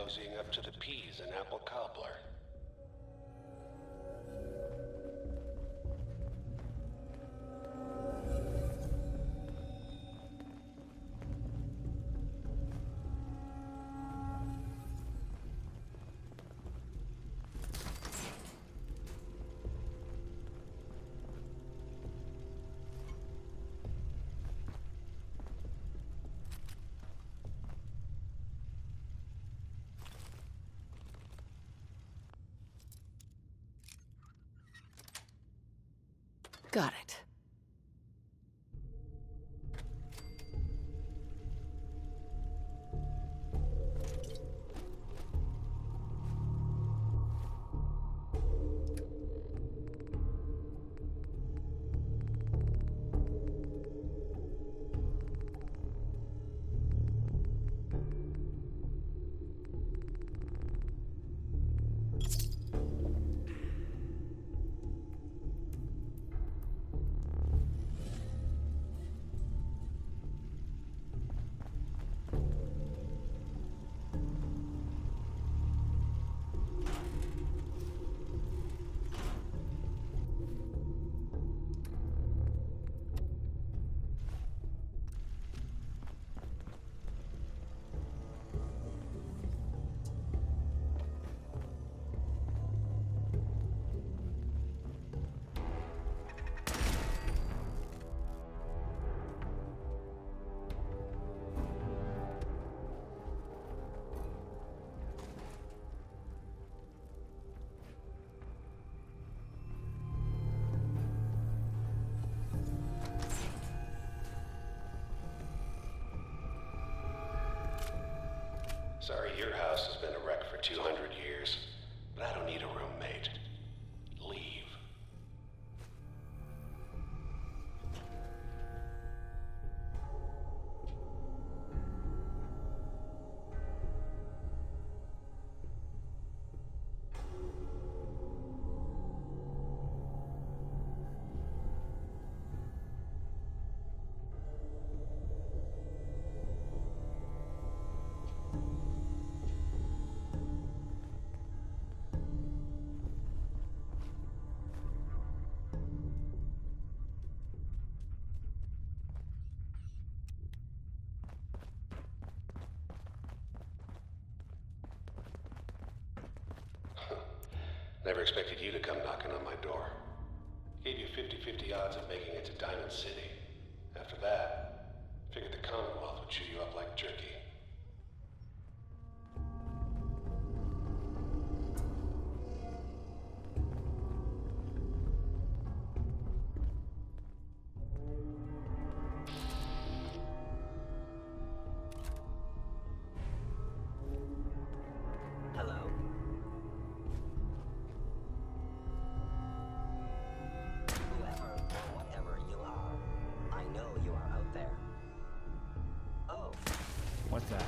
moseying up to the peas and apple cobbler. Got it. Sorry your house has been a wreck for 200 years, but I don't need a roommate. Leave. Never expected you to come knocking on my door. Gave you 50-50 odds of making it to Diamond City. After that, figured the Commonwealth would chew you up like jerky. Hello? Whoever or whatever you are, I know you are out there. Oh. What's that?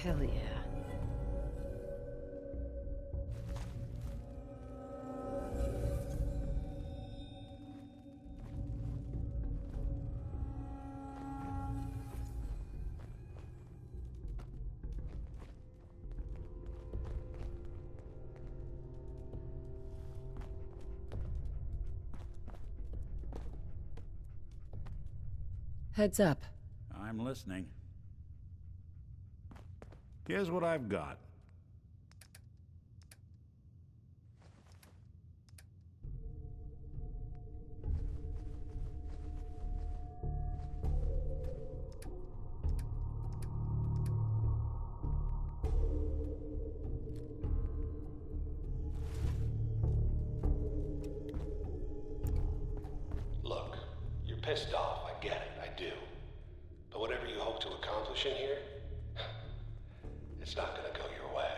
Hell yeah. Heads up. I'm listening. Here's what I've got. pissed off, I get it, I do. But whatever you hope to accomplish in here, it's not gonna go your way.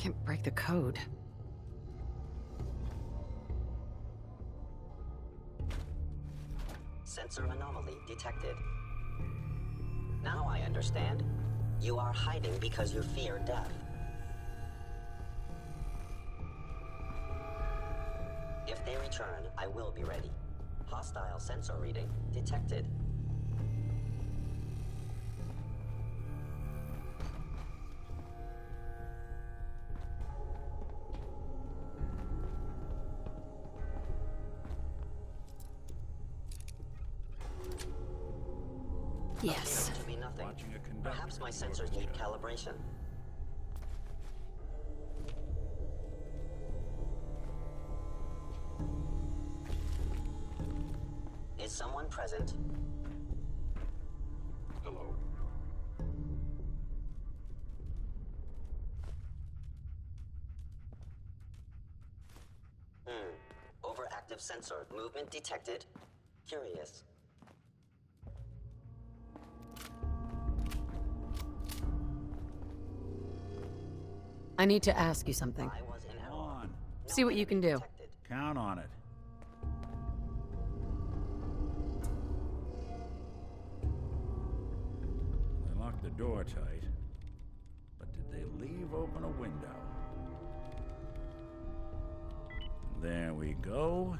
Can't break the code. Sensor anomaly detected. Now I understand. You are hiding because you fear death. If they return, I will be ready. Hostile sensor reading detected. Yes. Appears to be nothing. Watching a conductor. Perhaps my sensors need calibration. Is someone present? Hello. Overactive sensor. Movement detected. Curious. I need to ask you something. I was in Come error. on. No See what you can do. detected. Count on it. They locked the door tight. But did they leave open a window? There we go.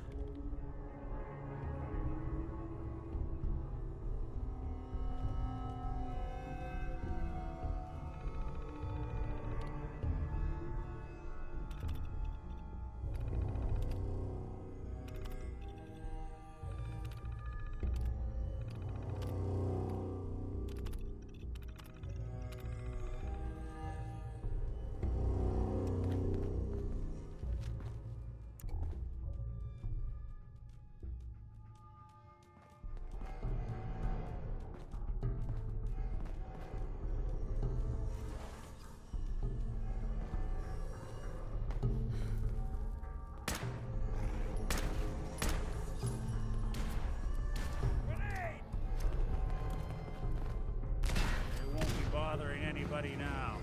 They won't be bothering anybody now.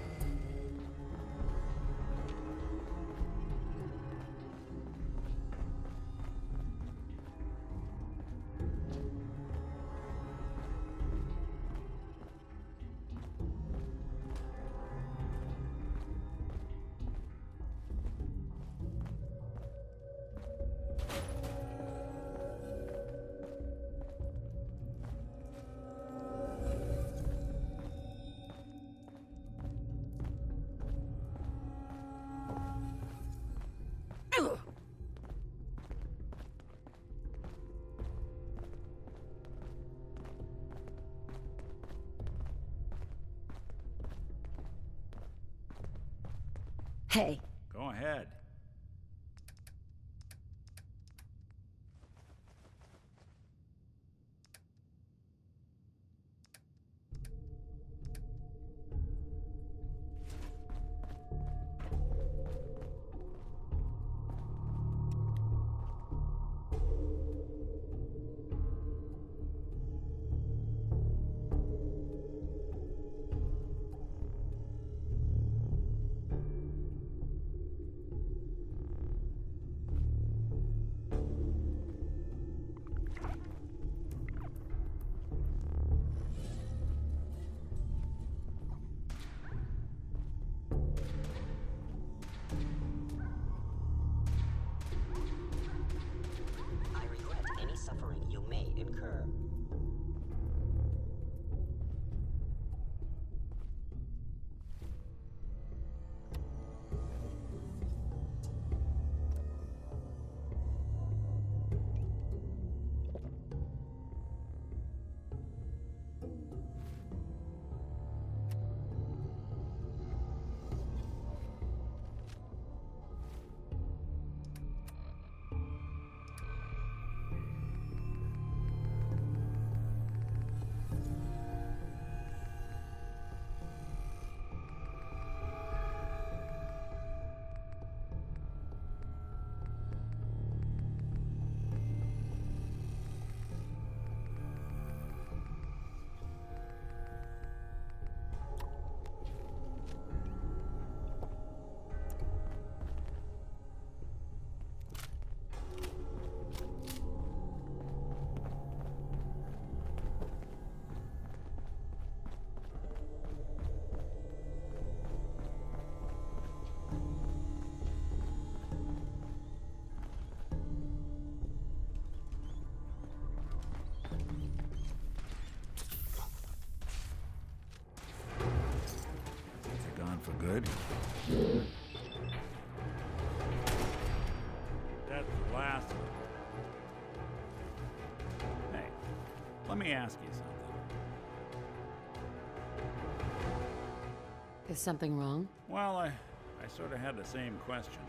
Hey, Go ahead. good. That's the last of it. Hey, let me ask you something. Is something wrong? Well, I sort of had the same question.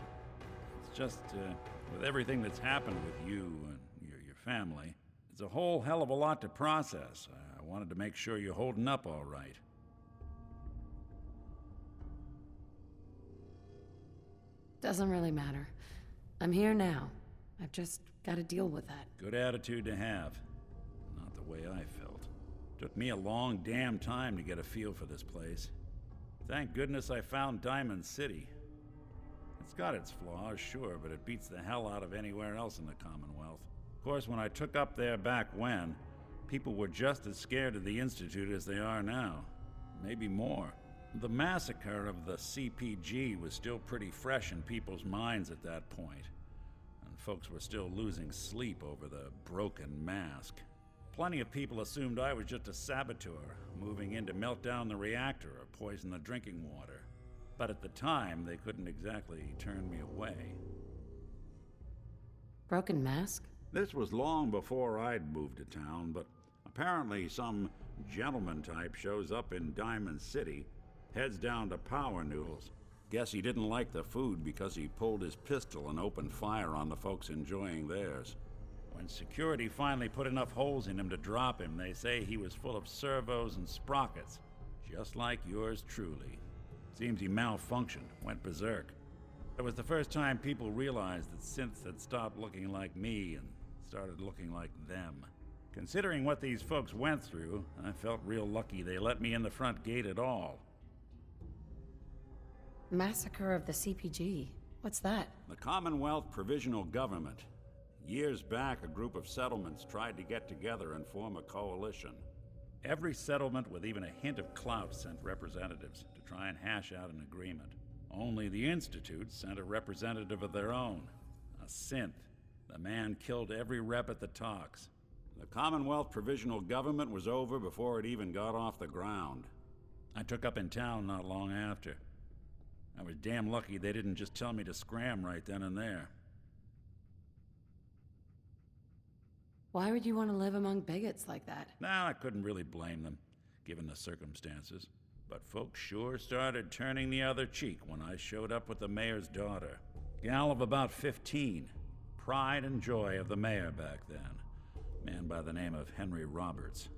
It's just, with everything that's happened with you and your family, it's a whole hell of a lot to process. I wanted to make sure you're holding up all right. Doesn't really matter. I'm here now. I've just got to deal with that. Good attitude to have. Not the way I felt. Took me a long damn time to get a feel for this place. Thank goodness I found Diamond City. It's got its flaws, sure, but it beats the hell out of anywhere else in the Commonwealth. Of course, when I took up there back when, people were just as scared of the Institute as they are now. Maybe more. The massacre of the CPG was still pretty fresh in people's minds at that point, and folks were still losing sleep over the broken mask. Plenty of people assumed I was just a saboteur, moving in to melt down the reactor or poison the drinking water. But at the time, they couldn't exactly turn me away. Broken mask? This was long before I'd moved to town, but apparently some gentleman type shows up in Diamond City, heads down to Power Noodles. Guess he didn't like the food because he pulled his pistol and opened fire on the folks enjoying theirs. When security finally put enough holes in him to drop him, they say he was full of servos and sprockets, just like yours truly. Seems he malfunctioned, went berserk. It was the first time people realized that synths had stopped looking like me and started looking like them. Considering what these folks went through, I felt real lucky they let me in the front gate at all. Massacre of the CPG. What's that? The Commonwealth Provisional Government. Years back, a group of settlements tried to get together and form a coalition. Every settlement with even a hint of clout sent representatives to try and hash out an agreement. Only the Institute sent a representative of their own, a synth. The man killed every rep at the talks. The Commonwealth Provisional Government was over before it even got off the ground. I took up in town not long after. I was damn lucky they didn't just tell me to scram right then and there. Why would you want to live among bigots like that? Now, I couldn't really blame them, given the circumstances. But folks sure started turning the other cheek when I showed up with the mayor's daughter. Gal of about 15. Pride and joy of the mayor back then. Man by the name of Henry Roberts.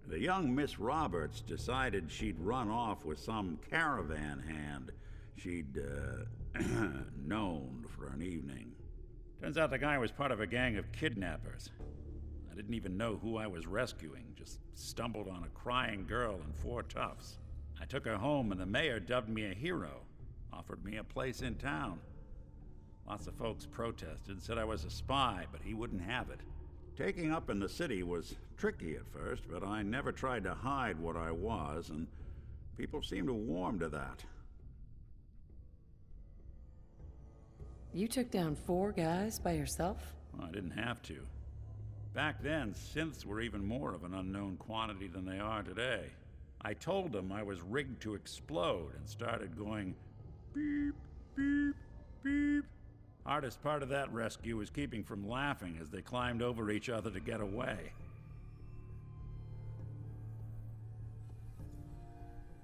The young Miss Roberts decided she'd run off with some caravan hand she'd, known for an evening. Turns out the guy was part of a gang of kidnappers. I didn't even know who I was rescuing, just stumbled on a crying girl and 4 toughs. I took her home and the mayor dubbed me a hero, offered me a place in town. Lots of folks protested, said I was a spy, but he wouldn't have it. Taking up in the city was tricky at first, but I never tried to hide what I was, and people seemed to warm to that. You took down 4 guys by yourself? Well, I didn't have to. Back then, synths were even more of an unknown quantity than they are today. I told them I was rigged to explode and started going beep, beep, beep. Hardest part of that rescue was keeping from laughing as they climbed over each other to get away.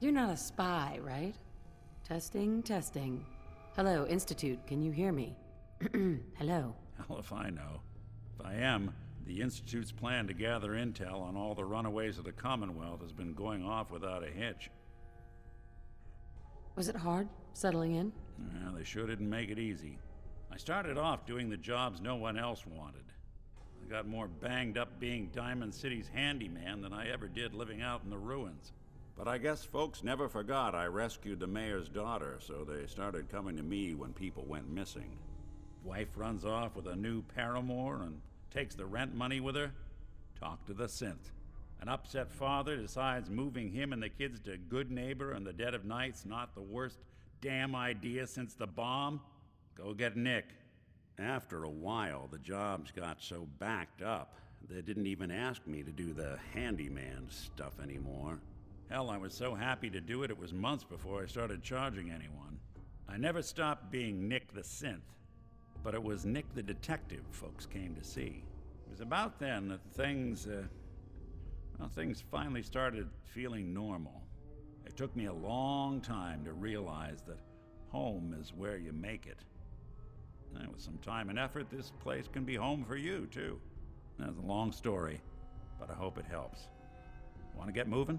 You're not a spy, right? Testing, testing. Hello, Institute, can you hear me? Hello. Hell if I know. If I am, the Institute's plan to gather intel on all the runaways of the Commonwealth has been going off without a hitch. Was it hard, settling in? Yeah, they sure didn't make it easy. I started off doing the jobs no one else wanted. I got more banged up being Diamond City's handyman than I ever did living out in the ruins. But I guess folks never forgot I rescued the mayor's daughter, so they started coming to me when people went missing. Wife runs off with a new paramour and takes the rent money with her. Talk to the synth. An upset father decides moving him and the kids to Good Neighbor in the dead of night's not the worst damn idea since the bomb. Go get Nick. After a while, the jobs got so backed up, they didn't even ask me to do the handyman stuff anymore. Hell, I was so happy to do it, it was months before I started charging anyone. I never stopped being Nick the Synth, but it was Nick the Detective folks came to see. It was about then that things finally started feeling normal. It took me a long time to realize that home is where you make it. And with some time and effort, this place can be home for you, too. That's a long story, but I hope it helps. Want to get moving?